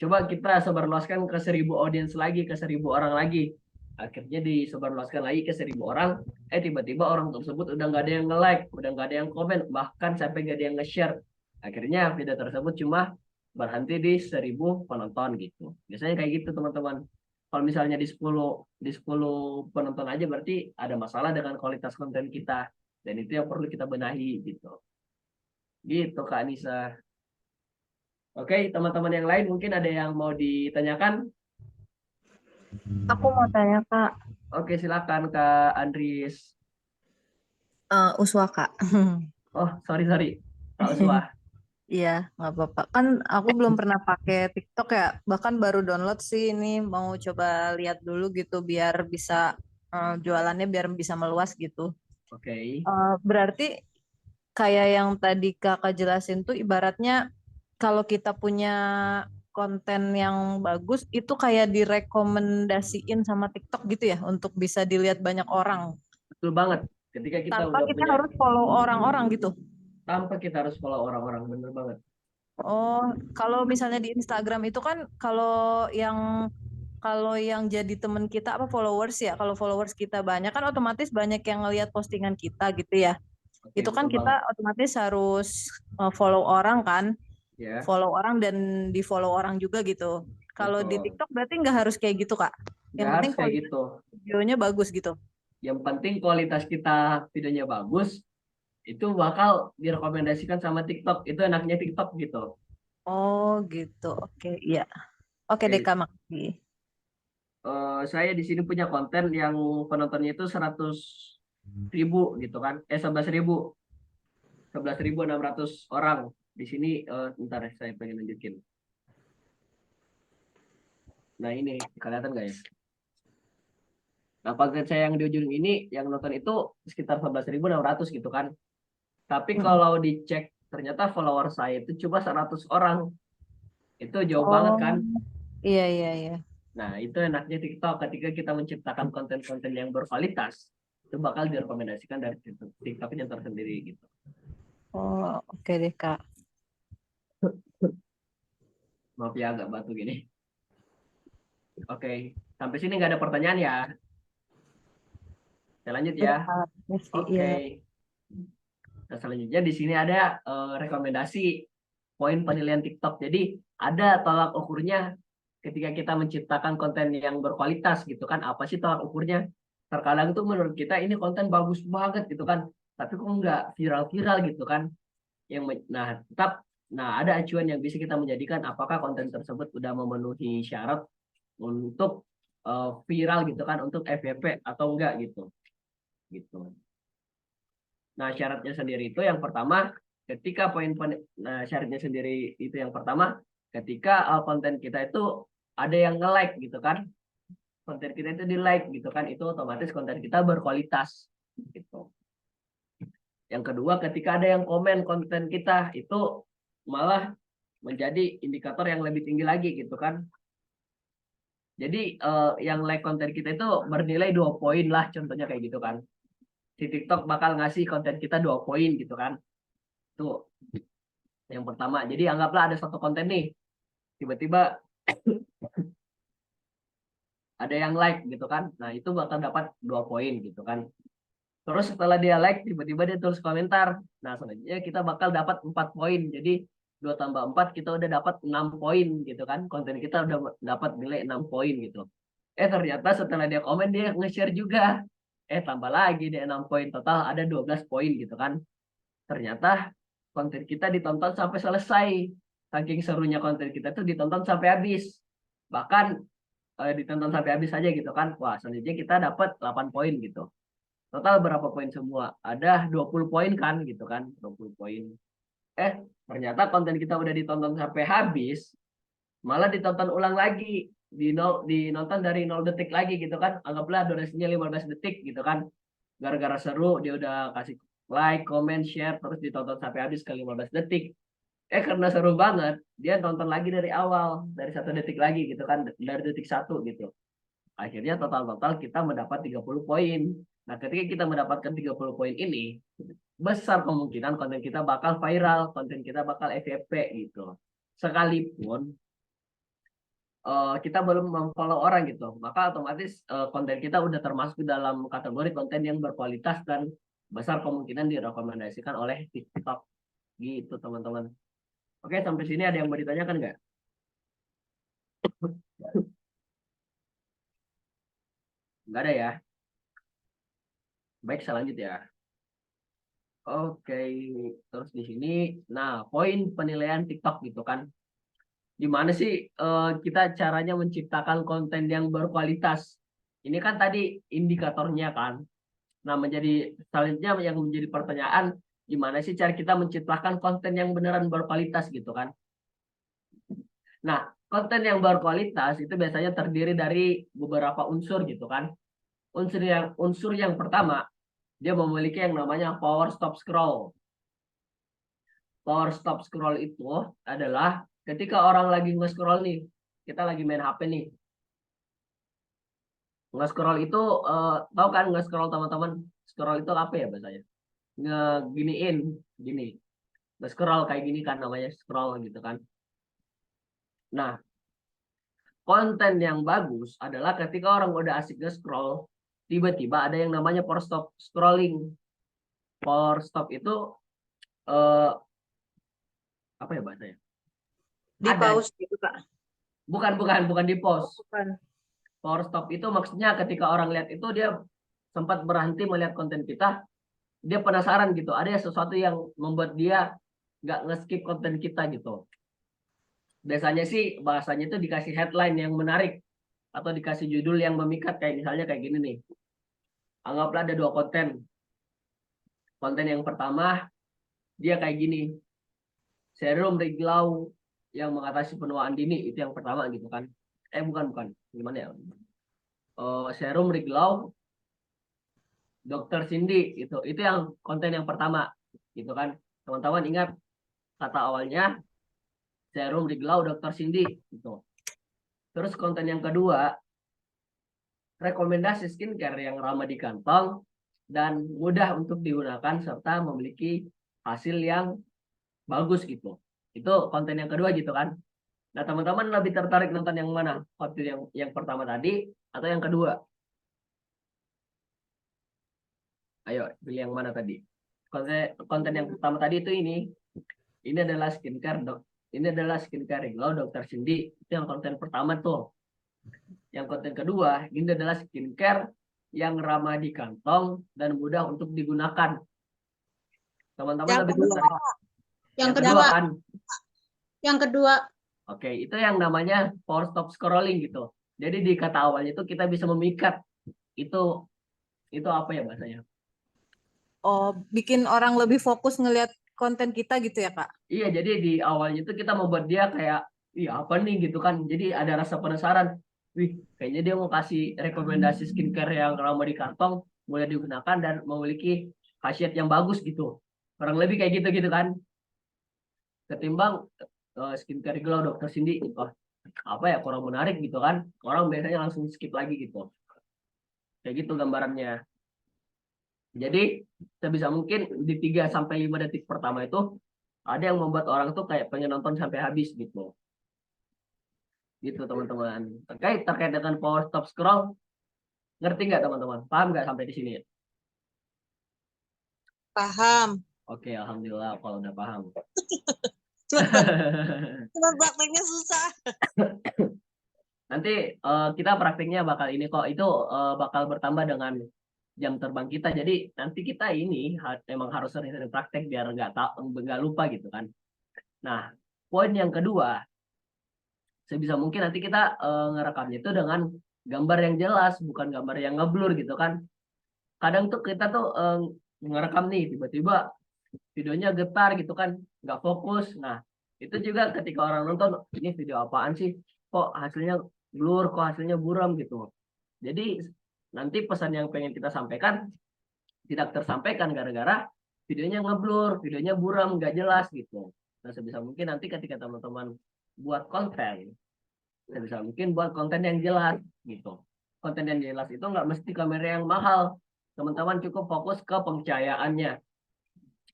Coba kita sebarluaskan ke 1.000 audiens lagi, ke 1.000 orang lagi. Akhirnya disebarluaskan lagi ke 1.000 orang, tiba-tiba orang tersebut udah nggak ada yang nge-like, udah nggak ada yang komen, bahkan sampai nggak ada yang nge-share. Akhirnya video tersebut cuma berhenti di 1.000 penonton gitu. Biasanya kayak gitu teman-teman. Kalau misalnya di 10 penonton aja berarti ada masalah dengan kualitas konten kita. Dan itu yang perlu kita benahi gitu. Gitu Kak Nisa. Oke, teman-teman yang lain mungkin ada yang mau ditanyakan? Aku mau tanya Kak, Oke, silakan Kak Andris. Uswa Kak. Oh, sorry. Kak Uswa. Iya, nggak apa-apa. Kan aku belum pernah pakai TikTok ya, bahkan baru download sih ini mau coba lihat dulu gitu biar bisa jualannya biar bisa meluas gitu. Oke. Berarti kayak yang tadi Kakak jelasin tuh ibaratnya kalau kita punya konten yang bagus itu kayak direkomendasiin sama TikTok gitu ya untuk bisa dilihat banyak orang Betul banget. Ketika kita tanpa udah kita punya, harus follow orang-orang gitu. tanpa kita harus follow orang-orang, bener banget. Oh, kalau misalnya di Instagram itu kan kalau yang jadi temen kita apa followers ya, kalau followers kita banyak kan otomatis banyak yang ngelihat postingan kita gitu ya. Oke, Itu kan betul banget. kita otomatis harus follow orang kan, Ya, follow orang dan di follow orang juga gitu. Kalau di betul. TikTok berarti nggak harus kayak gitu Kak. Nggak Yang penting harus kayak kualitas gitu. videonya bagus gitu. Yang penting kualitas kita videonya bagus, itu bakal direkomendasikan sama TikTok. Itu enaknya TikTok gitu. Oh gitu. Oke, iya. Oke deh Oke. Kak, makasih. Saya di sini punya konten yang penontonnya itu 100.000 gitu kan. 11.600 orang. Di sini bentar saya pengen nunjukin. Nah ini kelihatan nggak ya? Nah konten saya yang di ujung ini yang nonton itu sekitar 11.600 gitu kan. Tapi Mm-mm. kalau dicek ternyata follower saya itu cuma 100 orang. Itu jauh banget Oh, kan. iya iya iya. Nah itu enaknya TikTok ketika kita menciptakan konten-konten yang berkualitas. Itu bakal direkomendasikan dari TikToknya tersendiri gitu. Oh, oke deh Kak. Maaf ya agak batu gini. Oke, sampai sini nggak ada pertanyaan ya. Saya lanjut Iya ya. Kak, makasih. Oke. Iya. Nah, selanjutnya di sini ada rekomendasi poin penilaian TikTok. Jadi ada tolak ukurnya ketika kita menciptakan konten yang berkualitas gitu kan. Apa sih tolak ukurnya? Terkadang tuh menurut kita ini konten bagus banget gitu kan. Tapi kok nggak viral-viral gitu kan. Nah, ada acuan yang bisa kita menjadikan apakah konten tersebut sudah memenuhi syarat untuk viral gitu kan, untuk FYP atau enggak gitu. Gitu. Nah, syaratnya sendiri itu yang pertama, syaratnya sendiri itu yang pertama, ketika konten kita itu ada yang nge-like gitu kan, konten kita itu di-like gitu kan, itu otomatis konten kita berkualitas gitu. Yang kedua, ketika ada yang komen konten kita, itu malah menjadi indikator yang lebih tinggi lagi gitu kan. Jadi yang like konten kita itu bernilai 2 poin lah, contohnya kayak gitu kan. Si TikTok bakal ngasih konten kita 2 poin gitu kan. Itu yang pertama. Jadi anggaplah ada satu konten nih, tiba-tiba ada yang like gitu kan. Nah, itu bakal dapat 2 poin gitu kan. Terus setelah dia like, tiba-tiba dia tulis komentar. Nah, selanjutnya kita bakal dapat 4 poin. Jadi 2 tambah 4 kita udah dapat 6 poin gitu kan. Konten kita udah dapat nilai 6 poin gitu. Ternyata setelah dia komen dia nge-share juga. Tambah lagi dia 6 poin, total ada 12 poin gitu kan. Ternyata konten kita ditonton sampai selesai. Saking serunya konten kita tuh ditonton sampai habis. Bahkan ditonton sampai habis aja gitu kan. Wah, selanjutnya kita dapat 8 poin gitu. Total berapa poin semua? Ada 20 poin kan gitu kan. 20 poin. Ternyata konten kita udah ditonton sampai habis, malah ditonton ulang lagi. Dinonton dari 0 detik lagi gitu kan. Anggaplah durasinya 15 detik gitu kan. Gara-gara seru dia udah kasih like, comment, share, terus ditonton sampai habis ke 15 detik. Karena seru banget, dia nonton lagi dari awal, dari 1 detik lagi gitu kan, dari detik 1 gitu. Akhirnya total kita mendapat 30 poin. Nah, ketika kita mendapatkan 30 poin ini, besar kemungkinan konten kita bakal viral, konten kita bakal FYP gitu. Sekalipun kita belum memfollow orang gitu, maka otomatis konten kita udah termasuk dalam kategori konten yang berkualitas dan besar kemungkinan direkomendasikan oleh TikTok gitu teman-teman. Oke, sampai sini ada yang mau ditanyakan nggak? Nggak ada ya? Baik, saya lanjut ya. Oke, terus di sini, nah poin penilaian TikTok gitu kan. Gimana sih kita caranya menciptakan konten yang berkualitas? Ini kan tadi indikatornya kan. Nah, selanjutnya yang menjadi pertanyaan, gimana sih cara kita menciptakan konten yang beneran berkualitas gitu kan? Nah, konten yang berkualitas itu biasanya terdiri dari beberapa unsur gitu kan. Unsur yang pertama, dia memiliki yang namanya power stop scroll. Power stop scroll itu adalah ketika orang lagi nge-scroll nih, kita lagi main HP nih. Nge-scroll itu, tahu kan nge-scroll teman-teman? Scroll itu apa ya bahasanya? Ngeginiin, gini. Nge-scroll kayak gini kan namanya scroll gitu kan. Nah, konten yang bagus adalah ketika orang udah asik nge-scroll, tiba-tiba ada yang namanya power stop scrolling. Power stop itu eh, apa ya bahasanya? Di Ada, pause gitu Kak. bukan di pause. Bukan. Power stop itu maksudnya ketika orang lihat itu dia sempat berhenti melihat konten kita, dia penasaran gitu, ada sesuatu yang membuat dia nggak nge-skip konten kita gitu. Biasanya sih bahasanya itu dikasih headline yang menarik atau dikasih judul yang memikat, kayak misalnya kayak gini nih. Anggaplah ada 2 konten. Konten yang pertama dia kayak gini. Serum Riglau yang mengatasi penuaan dini, itu yang pertama gitu kan. Bukan. Gimana ya? Serum Riglau Dokter Cindy itu yang konten yang pertama gitu kan. Teman-teman ingat kata awalnya Serum Riglau Dokter Cindy gitu. Terus konten yang kedua, rekomendasi skincare yang ramah di kantong dan mudah untuk digunakan serta memiliki hasil yang bagus gitu. Itu konten yang kedua gitu kan. Nah, teman-teman lebih tertarik nonton yang mana? Konten yang pertama tadi atau yang kedua? Ayo, pilih yang mana tadi? Konten yang pertama tadi itu ini. Ini adalah skincare, Dok. Ini adalah skincare Riglau Dokter Cindy. Itu yang konten pertama tuh. Yang konten kedua, ini adalah skincare yang ramah di kantong dan mudah untuk digunakan. Teman-teman Yang lebih kedua. tertarik. Yang kedua kedua, kan? yang kedua. Oke, itu yang namanya power stop scrolling gitu. Jadi di kata awalnya itu kita bisa memikat. Itu apa ya bahasanya? Oh, bikin orang lebih fokus ngelihat konten kita gitu ya, Kak? Iya, jadi di awalnya itu kita membuat dia kayak, iya apa nih gitu kan. Jadi ada rasa penasaran. Wih, kayaknya dia mau kasih rekomendasi skincare yang ramah di kantong, mudah digunakan dan memiliki khasiat yang bagus gitu. Kurang lebih kayak gitu kan. Ketimbang skincare Glow Dokter Cindy, oh, apa ya, kurang menarik gitu kan. Orang biasanya langsung skip lagi gitu. Kayak gitu gambarannya. Jadi sebisa mungkin di 3-5 detik pertama itu ada yang membuat orang tuh kayak pengen nonton sampai habis gitu. Gitu teman-teman. Terkait dengan power stop scroll, ngerti nggak teman-teman? Paham nggak sampai di sini? Paham. Oke, alhamdulillah kalau udah paham. Cuma prakteknya susah. Nanti kita praktiknya bakal ini kok. Itu bakal bertambah dengan jam terbang kita. Jadi nanti kita ini emang harus sering-sering praktek biar nggak lupa gitu kan. Nah, poin yang kedua, sebisa mungkin nanti kita ngerekamnya itu dengan gambar yang jelas, bukan gambar yang ngeblur gitu kan. Kadang tuh kita tuh ngerekam nih, tiba-tiba videonya getar gitu kan, nggak fokus. Nah, itu juga ketika orang nonton, ini video apaan sih? Kok hasilnya blur, kok hasilnya buram gitu. Jadi nanti pesan yang pengen kita sampaikan tidak tersampaikan gara-gara videonya ngeblur, videonya buram, nggak jelas gitu. Nah, sebisa mungkin nanti ketika teman-teman buat konten, sebisa mungkin buat konten yang jelas gitu. Konten yang jelas itu nggak mesti kamera yang mahal. Teman-teman cukup fokus ke pencahayaannya.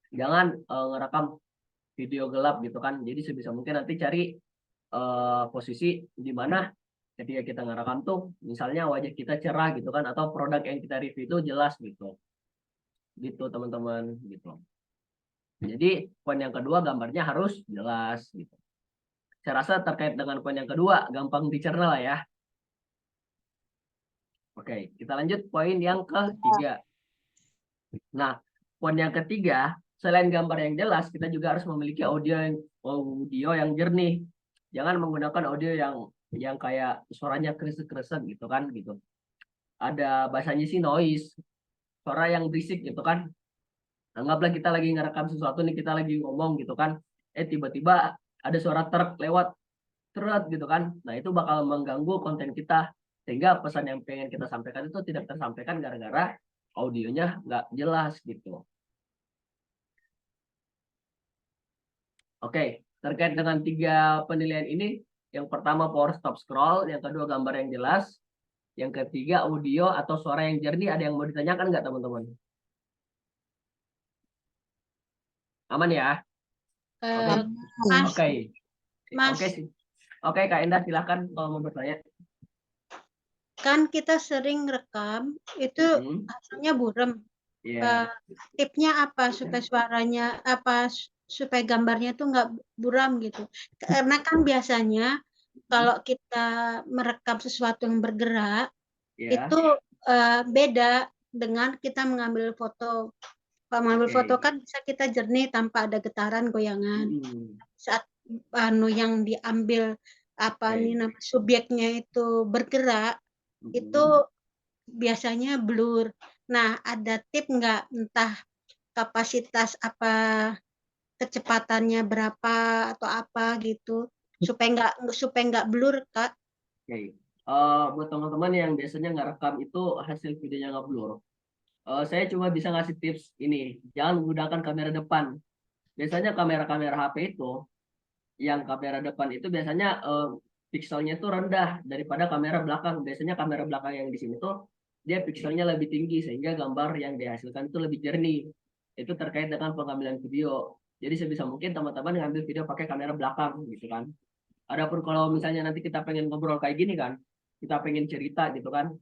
Jangan ngerekam video gelap gitu kan. Jadi sebisa mungkin nanti cari posisi di mana ketika kita ngerekam tuh misalnya wajah kita cerah gitu kan, atau produk yang kita review itu jelas gitu. Gitu teman-teman gitu. Jadi poin yang kedua gambarnya harus jelas gitu. Saya rasa terkait dengan poin yang kedua gampang dicerna lah ya. Oke, kita lanjut poin yang ketiga. Nah, poin yang ketiga, selain gambar yang jelas, kita juga harus memiliki audio yang jernih. Jangan menggunakan audio yang kayak suaranya kresek-kresek gitu kan gitu. Ada bahasanya sih noise, suara yang berisik gitu kan. Anggaplah kita lagi ngerekam sesuatu nih, kita lagi ngomong gitu kan. Tiba-tiba ada suara truk lewat truk gitu kan. Nah, itu bakal mengganggu konten kita. Sehingga pesan yang pengen kita sampaikan itu tidak tersampaikan gara-gara audionya nggak jelas gitu. Oke, terkait dengan 3 penilaian ini, yang pertama power stop scroll, yang kedua gambar yang jelas, yang ketiga audio atau suara yang jernih. Ada yang mau ditanyakan nggak teman-teman? Aman ya? Mas, Oke. Mas, Oke sih. Oke, Kak Endah silahkan kalau mau bertanya. kan kita sering rekam, itu hasilnya buram. Iya. Tipnya apa supaya suaranya, supaya gambarnya tuh nggak buram gitu. Karena kan biasanya kalau kita merekam sesuatu yang bergerak, Iya. itu beda dengan kita mengambil foto Kalau mengambil Oke. foto kan bisa kita jernih tanpa ada getaran, goyangan. Mm-mm. Saat yang diambil apa Oke. nih nama subjeknya itu bergerak, itu Mm-mm. biasanya blur. Nah, ada tip nggak, entah kapasitas apa, kecepatannya berapa atau apa gitu, supaya nggak blur, Kak? Oke. Buat teman-teman yang biasanya ngerekam itu hasil videonya nggak blur, saya cuma bisa ngasih tips ini, jangan menggunakan kamera depan. Biasanya kamera-kamera HP itu, yang kamera depan itu biasanya pixelnya itu rendah daripada kamera belakang. Biasanya kamera belakang yang di sini tuh dia pixelnya lebih tinggi sehingga gambar yang dihasilkan itu lebih jernih. Itu terkait dengan pengambilan video. Jadi sebisa mungkin teman-teman ngambil video pakai kamera belakang gitu kan. Adapun kalau misalnya nanti kita pengen ngobrol kayak gini kan, kita pengen cerita gitu kan,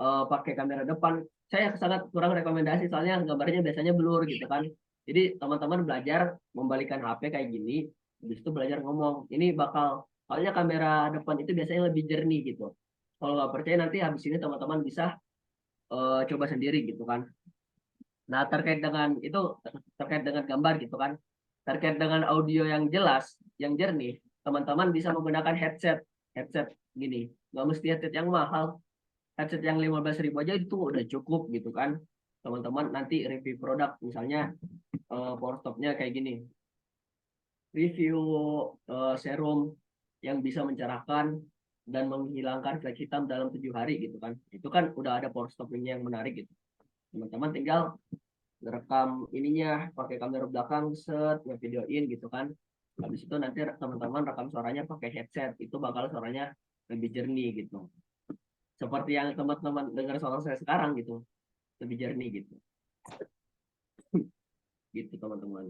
pakai kamera depan, saya sangat kurang rekomendasi soalnya gambarnya biasanya blur gitu kan. Jadi teman-teman belajar membalikan HP kayak gini, habis itu belajar ngomong. Ini bakal, soalnya kamera depan itu biasanya lebih jernih gitu. Kalau nggak percaya nanti habis ini teman-teman bisa coba sendiri gitu kan. Nah, terkait dengan itu, terkait dengan gambar gitu kan, terkait dengan audio yang jelas, yang jernih, teman-teman bisa menggunakan headset gini. Nggak mesti headset yang mahal, headset yang 15.000 aja itu udah cukup gitu kan. Teman-teman nanti review produk, misalnya power stopnya kayak gini, review serum yang bisa mencerahkan dan menghilangkan flek hitam dalam 7 hari gitu kan. Itu kan udah ada power stopnya yang menarik gitu. Teman-teman tinggal rekam ininya pakai kamera belakang, set, ngevideoin gitu kan. Habis itu nanti teman-teman rekam suaranya pakai headset, itu bakal suaranya lebih jernih gitu. Seperti yang teman-teman dengar suara saya sekarang gitu, lebih jernih gitu. Gitu teman-teman.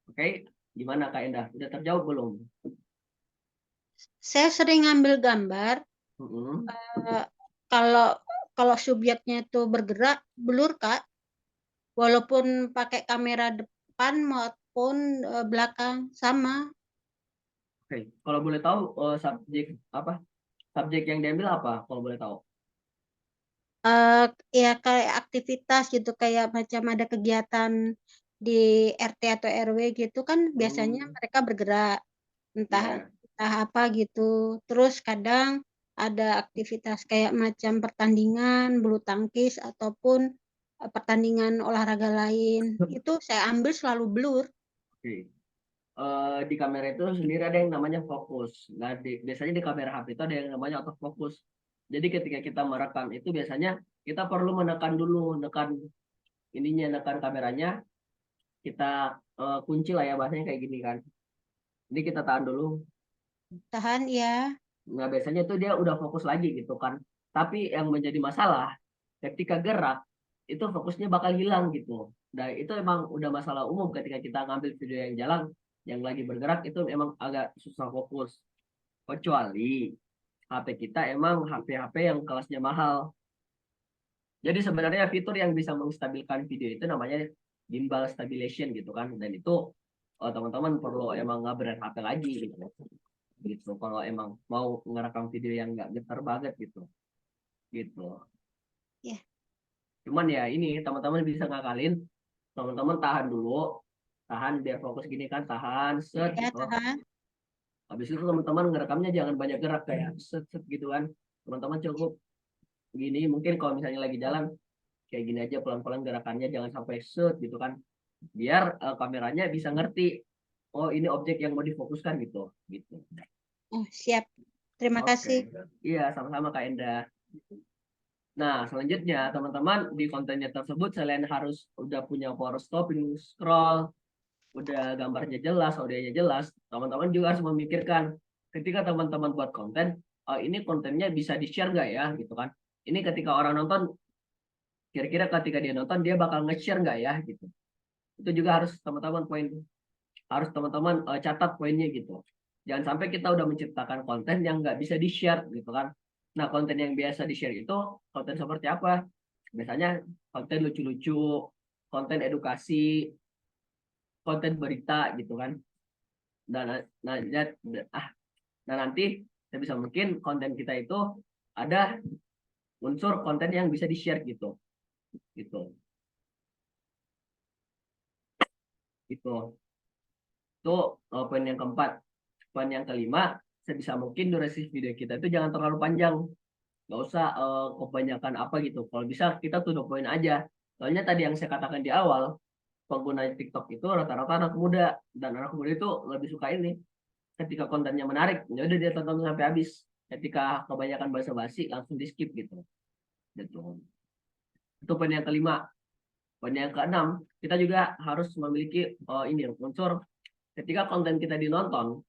Oke, gimana Kak Endah? Udah terjawab belum? Saya sering ngambil gambar, Mm-mm. kalau kalau subjeknya itu bergerak, blur, Kak. Walaupun pakai kamera depan maupun belakang, sama. Oke, kalau boleh tahu subjek apa? Subjek yang diambil apa? Kalau boleh tahu? Ya kayak aktivitas gitu, kayak macam ada kegiatan di RT atau RW gitu kan, biasanya Hmm, mereka bergerak, entah ya. entah apa gitu. Terus kadang ada aktivitas kayak macam pertandingan bulu tangkis ataupun pertandingan olahraga lain. Itu saya ambil selalu blur. Oke. Di kamera itu sendiri ada yang namanya fokus. Nah, biasanya di kamera HP itu ada yang namanya autofocus. Jadi ketika kita merekam itu biasanya kita perlu menekan dulu, nekan ininya, nekan kameranya, kita kunci lah ya bahasanya kayak gini kan. Ini kita tahan dulu. Tahan ya. Nah, biasanya itu dia udah fokus lagi gitu kan. Tapi yang menjadi masalah ketika gerak itu fokusnya bakal hilang gitu. Dan itu emang udah masalah umum ketika kita ngambil video yang jalan, yang lagi bergerak itu emang agak susah fokus. Kecuali HP kita emang HP-HP yang kelasnya mahal. Jadi sebenarnya fitur yang bisa menstabilkan video itu namanya gimbal stabilization gitu kan. Dan itu teman-teman perlu emang ngupgrade HP lagi gitu. Kalau emang mau ngerekam video yang nggak getar banget gitu. Ya. Cuman ya ini teman-teman bisa ngakalin, teman-teman tahan dulu, tahan biar fokus gini kan, tahan set. Ya, tahan. Habis itu teman-teman ngerekamnya jangan banyak gerak kayak set set gitu kan. Teman-teman cukup gini, mungkin kalau misalnya lagi jalan kayak gini aja pelan-pelan gerakannya, jangan sampai set gitu kan. Biar kameranya bisa ngerti, oh ini objek yang mau difokuskan gitu. Oh, siap. Terima Oke. kasih. Iya, sama-sama Kak Enda. Nah, selanjutnya teman-teman di kontennya tersebut selain harus udah punya power stopping, scroll, udah gambarnya jelas, audionya jelas, teman-teman juga harus memikirkan ketika teman-teman buat konten, ini kontennya bisa di-share nggak ya, gitu kan? Ini ketika orang nonton, kira-kira ketika dia nonton dia bakal nge-share nggak ya, gitu. Itu juga harus teman-teman catat poinnya gitu. Jangan sampai kita udah menciptakan konten yang nggak bisa di-share gitu kan. Nah, konten yang biasa di-share itu konten seperti apa? Biasanya konten lucu-lucu, konten edukasi, konten berita gitu kan. Dan nanti sebisa mungkin konten kita itu ada unsur konten yang bisa di-share gitu. Itu. Itu poin yang keempat. Poin yang kelima, sebisa mungkin durasi video kita itu jangan terlalu panjang. Nggak usah kebanyakan apa gitu. Kalau bisa kita to the point aja. Soalnya tadi yang saya katakan di awal, pengguna TikTok itu rata-rata anak muda, dan anak muda itu lebih suka ini. Ketika kontennya menarik, ya udah dia tonton sampai habis. Ketika kebanyakan basa-basi langsung di skip gitu. Gitu. Itu poin yang kelima. Poin yang keenam, kita juga harus memiliki ini unsur ketika konten kita dinonton,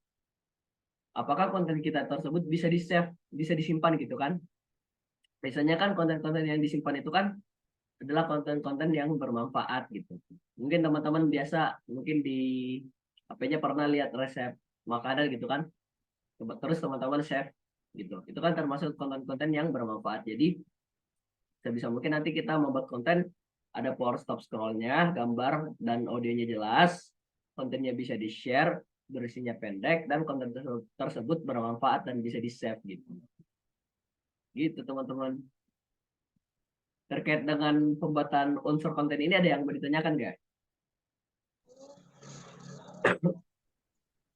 apakah konten kita tersebut bisa di-save, bisa disimpan gitu kan? Biasanya kan konten-konten yang disimpan itu kan adalah konten-konten yang bermanfaat gitu. Mungkin teman-teman biasa mungkin di HP-nya pernah lihat resep makanan gitu kan. Terus teman-teman save gitu. Itu kan termasuk konten-konten yang bermanfaat. Jadi sebisa mungkin nanti kita membuat konten ada power stop scrollnya, gambar dan audionya jelas, kontennya bisa di-share, durasinya pendek, dan konten tersebut bermanfaat dan bisa di-save gitu. Gitu teman-teman. Terkait dengan pembuatan unsur konten ini ada yang mau ditanyakan nggak?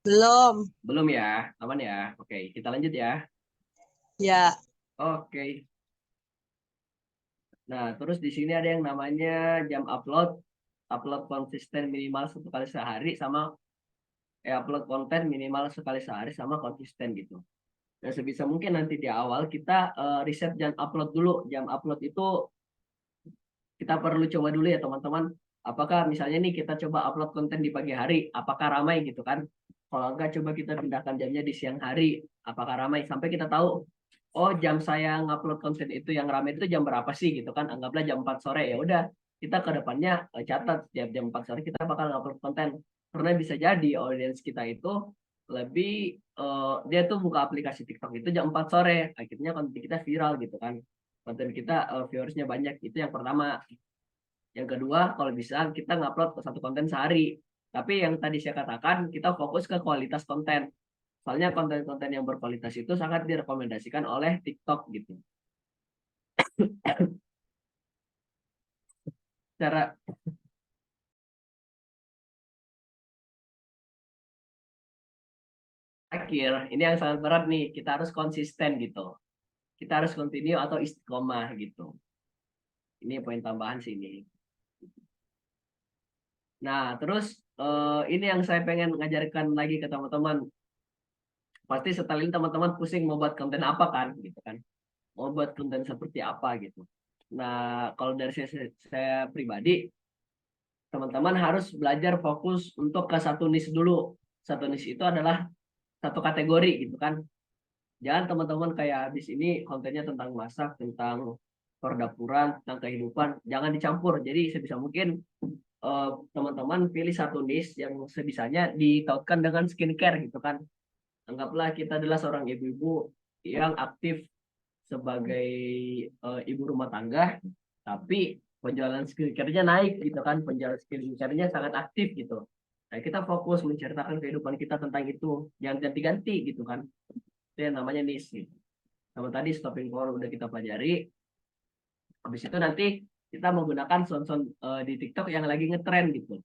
Belum. Belum ya, aman ya. Oke, kita lanjut ya. Ya. Oke. Nah, terus di sini ada yang namanya jam upload konsisten minimal 1 kali sehari sama upload konten minimal sekali sehari sama konsisten gitu. Nah, sebisa mungkin nanti di awal kita riset jam upload dulu. Jam upload itu kita perlu coba dulu ya teman-teman. Apakah misalnya nih kita coba upload konten di pagi hari, apakah ramai gitu kan? Kalau enggak coba kita pindahkan jamnya di siang hari, apakah ramai? Sampai kita tahu, oh jam saya ngupload konten itu yang ramai itu jam berapa sih gitu kan? Anggaplah jam 4 sore, ya udah kita ke depannya catat jam 4 sore kita bakal ngupload konten. Karena bisa jadi audiens kita itu lebih dia tuh buka aplikasi TikTok itu jam 4 sore, akhirnya konten kita viral gitu kan. Konten kita viewersnya banyak, itu yang pertama. Yang kedua, kalau bisa kita ngupload satu konten sehari. Tapi yang tadi saya katakan, kita fokus ke kualitas konten. Soalnya konten-konten yang berkualitas itu sangat direkomendasikan oleh TikTok gitu. Cara akhir, ini yang sangat berat nih, kita harus konsisten gitu. Kita harus continue atau istiqomah gitu. Ini poin tambahan sini. Nah, terus ini yang saya pengen ngajarkan lagi ke teman-teman. Pasti setelah ini teman-teman pusing mau buat konten apa kan, gitu kan. Mau buat konten seperti apa gitu. Nah, kalau dari saya pribadi, teman-teman harus belajar fokus untuk ke satu niche dulu. Satu niche itu adalah satu kategori gitu kan. Jangan teman-teman kayak habis ini kontennya tentang masak, tentang perdapuran, tentang kehidupan, jangan dicampur. Jadi sebisa mungkin teman-teman pilih satu niche yang sebisanya ditautkan dengan skincare gitu kan. Anggaplah kita adalah seorang ibu-ibu yang aktif sebagai ibu rumah tangga, tapi penjualan skincare-nya naik gitu kan, penjualan skincare-nya sangat aktif gitu. Nah, kita fokus menceritakan kehidupan kita tentang itu, jangan ganti-ganti gitu kan. Itu yang namanya niche gitu. Sama tadi stopping power udah kita pelajari. Habis itu nanti kita menggunakan sound di TikTok yang lagi ngetrend gitu.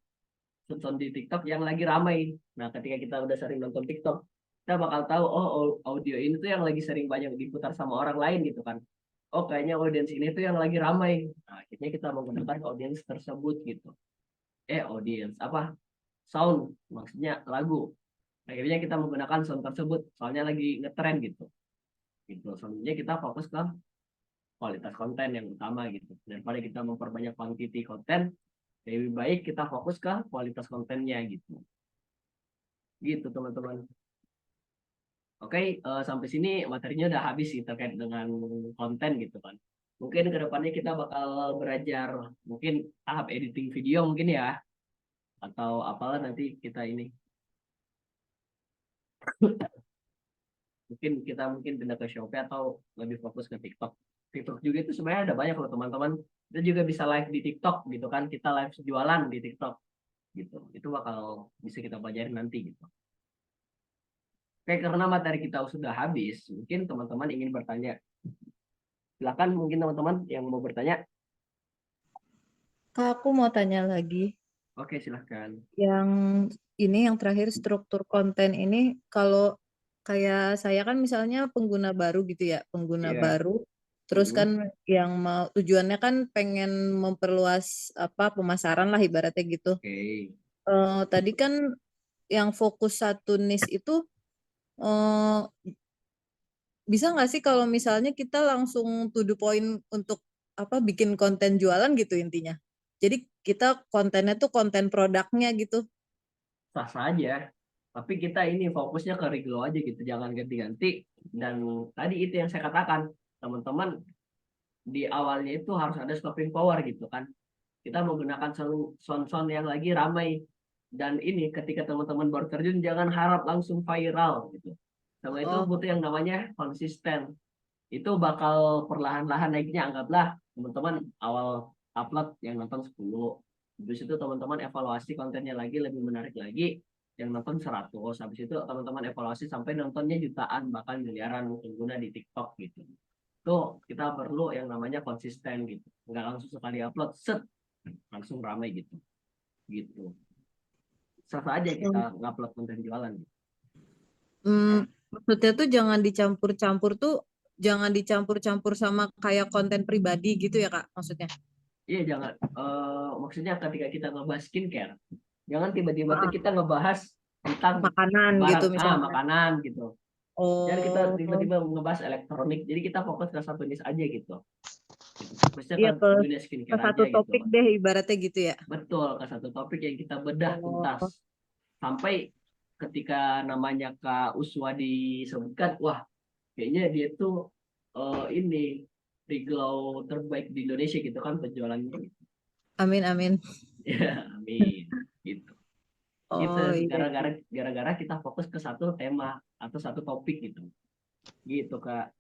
Sound di TikTok yang lagi ramai. Nah, ketika kita udah sering nonton TikTok, kita bakal tahu, oh audio ini tuh yang lagi sering banyak diputar sama orang lain gitu kan. Oh, kayaknya audiens ini tuh yang lagi ramai. Nah, akhirnya kita menggunakan audiens tersebut gitu. Audiens apa? Sound, maksudnya lagu. Akhirnya kita menggunakan sound tersebut, soalnya lagi ngetrend gitu. Gitu. Selanjutnya kita fokus ke kualitas konten yang utama gitu. Daripada kita memperbanyak quantity konten, lebih baik kita fokus ke kualitas kontennya gitu. Gitu teman-teman. Oke, sampai sini materinya udah habis sih terkait dengan konten gitu kan. Mungkin kedepannya kita bakal belajar mungkin tahap editing video mungkin ya, atau apalah nanti kita ini. Mungkin kita pindah ke Shopee atau lebih fokus ke TikTok. TikTok juga itu sebenarnya ada banyak loh teman-teman. Kita juga bisa live di TikTok gitu kan. Kita live jualan di TikTok gitu. Itu bakal bisa kita pelajarin nanti gitu. Oke, karena materi kita sudah habis, mungkin teman-teman ingin bertanya. Silakan mungkin teman-teman yang mau bertanya. Kak, aku mau tanya lagi. Oke, silahkan. Yang ini yang terakhir struktur konten ini kalau kayak saya kan misalnya pengguna baru gitu ya, pengguna Iya. baru. Terus Mm-mm. kan yang mau tujuannya kan pengen memperluas apa pemasaran lah ibaratnya gitu. Oke. Tadi kan yang fokus satu niche itu eh, bisa nggak sih kalau misalnya kita langsung to the point untuk apa bikin konten jualan gitu intinya. Jadi kita kontennya tuh konten produknya gitu. Sah saja. Tapi kita ini fokusnya ke Riglo aja gitu, jangan ganti-ganti. Dan tadi itu yang saya katakan, teman-teman di awalnya itu harus ada stopping power gitu kan. Kita menggunakan sound-sound yang lagi ramai. Dan ini ketika teman-teman baru terjun, jangan harap langsung viral gitu. Sama itu Oh, butuh yang namanya konsisten. Itu bakal perlahan-lahan naiknya. Anggaplah teman-teman awal upload yang nonton 10. Habis itu teman-teman evaluasi kontennya lagi lebih menarik lagi, yang nonton 100. Habis itu teman-teman evaluasi sampai nontonnya jutaan bahkan miliaran pengguna di TikTok gitu. Tuh kita perlu yang namanya konsisten gitu. Nggak langsung sekali upload set langsung ramai gitu. Gitu. Sah aja kita ngupload konten jualan gitu. maksudnya tuh jangan dicampur-campur sama kayak konten pribadi gitu ya Kak, maksudnya. Iya jangan maksudnya ketika kita ngebahas skincare, jangan tiba-tiba tuh Ah, kita ngebahas tentang makanan gitu barang misalnya. makanan gitu. Jangan kita Oh, tiba-tiba ngebahas elektronik. Jadi kita fokus ke satu niche aja gitu. Fokusnya ke iya dunia ke skincare satu aja gitu. topik deh ibaratnya gitu ya. Betul, ke satu topik yang kita bedah tuntas. Oh, Sampai ketika namanya Kak Uswa disebutkan, wah kayaknya dia tuh ini Riglow terbaik di Indonesia gitu kan penjualannya. amin amin. Ya, amin. Gitu. Gitu. Oh iya. Gara-gara kita fokus ke satu tema atau satu topik gitu. Gitu, Kak.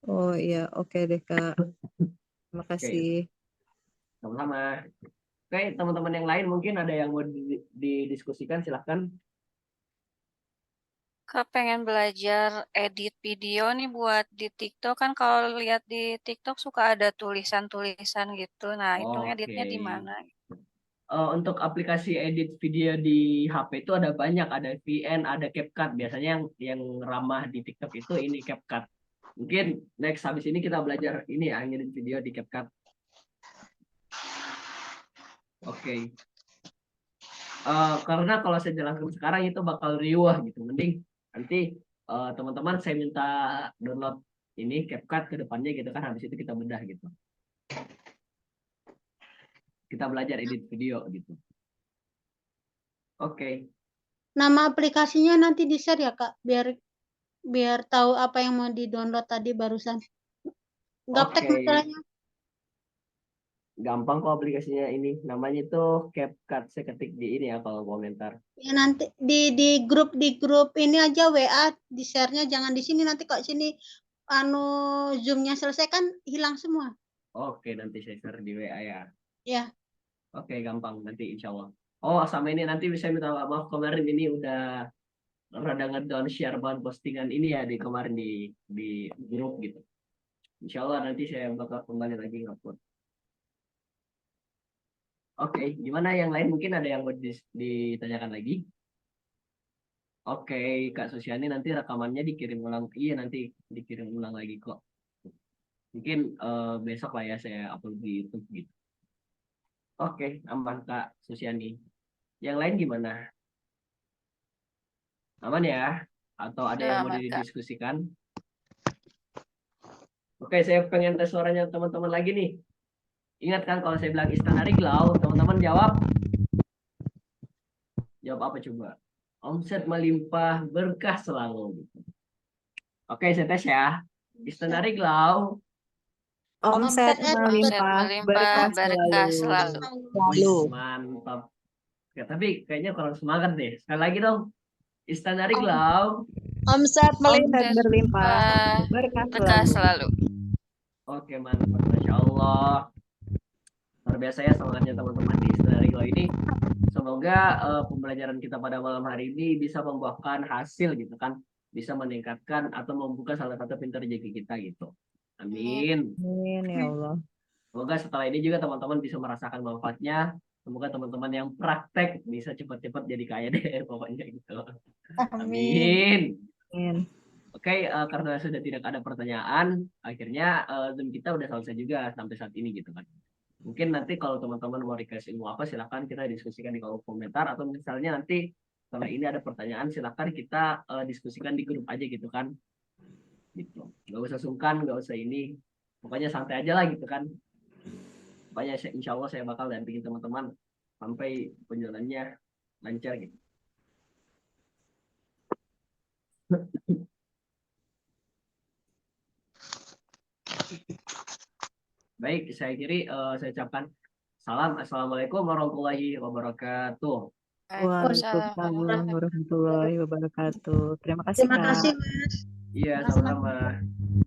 Oh iya, oke deh Kak. Terima Oke, kasih. sama-sama. Oke, teman-teman yang lain mungkin ada yang mau didiskusikan, silahkan. Kak pengen belajar edit video nih buat di TikTok kan kalau lihat di TikTok suka ada tulisan-tulisan gitu. Nah, itu Oke. ngeditnya di mana? Untuk aplikasi edit video di HP itu ada banyak, ada VN, ada CapCut. Biasanya yang ramah di TikTok itu ini CapCut. Mungkin next habis ini kita belajar ini ya, ngedit video di CapCut. Oke. Karena kalau saya jelaskan sekarang itu bakal riuh gitu. Mending nanti teman-teman saya minta download ini CapCut ke depannya gitu kan. Habis itu kita bedah gitu. Kita belajar edit video gitu. Oke. Nama aplikasinya nanti di-share ya, Kak, biar tahu apa yang mau di-download tadi barusan. Gaptek Oke. masalahnya. Gampang kok aplikasinya ini. Namanya itu CapCut. Saya ketik di ini ya kalau komentar. Ya nanti di grup ini aja WA di-share-nya jangan di sini nanti kok sini anu Zoom-nya selesai kan hilang semua. Oke, nanti saya share di WA ya. Ya. Oke, gampang nanti insya Allah. Oh, sama ini nanti bisa minta maaf kemarin ini udah rada ngedown share bahan postingan ini ya di kemarin di grup gitu. Insya Allah nanti saya bakal kembali lagi ngupload. Oke, gimana yang lain mungkin ada yang mau ditanyakan lagi? Oke, Kak Susiani nanti rekamannya dikirim ulang. Iya, nanti dikirim ulang lagi kok. Mungkin besok lah ya saya upload di YouTube gitu. Oke, aman Kak Susiani. Yang lain gimana? Aman ya? Atau ada yang mau Aman, Kak. didiskusikan? Oke, saya pengen tes suaranya teman-teman lagi nih. Ingat kan kalau saya bilang Istana Riglau, teman-teman jawab. Jawab apa coba? Omset melimpah, berkah selalu. Oke, saya tes ya. Istana Riglau. Omset melimpah, berkah berkah selalu. Wih, mantap. Ya, tapi kayaknya kurang semangat deh. Sekali lagi dong. Istana Riglau. Omset Omset berlimpah, berkah selalu. Oke, mantap. Masya Allah. Luar biasa ya semangatnya teman-teman di Istana Riglau ini. Semoga pembelajaran kita pada malam hari ini bisa membuahkan hasil gitu kan. Bisa meningkatkan atau membuka salah satu pintu rezeki kita gitu. Amin. Amin ya Allah. Semoga setelah ini juga teman-teman bisa merasakan manfaatnya. semoga teman-teman yang praktek bisa cepat-cepat jadi kaya deh pokoknya gitu. Amin. Amin. Oke, karena sudah tidak ada pertanyaan, akhirnya Zoom kita udah selesai juga sampai saat ini gitu kan. Mungkin nanti kalau teman-teman mau request ilmu apa, silakan kita diskusikan di kolom komentar, atau misalnya nanti setelah ini ada pertanyaan, silakan kita diskusikan di grup aja gitu kan. Gitu. Nggak usah sungkan, nggak usah ini, pokoknya santai aja lah gitu kan. Pokoknya insya Allah saya bakal dampingin teman-teman sampai penjualannya lancar gitu. Baik, saya saya ucapkan salam. Assalamualaikum warahmatullahi wabarakatuh. Waalaikumsalam warahmatullahi wabarakatuh. Terima kasih, Terima Kak. kasih, Mas. Iya, Terima kasih, Mas. sama-sama.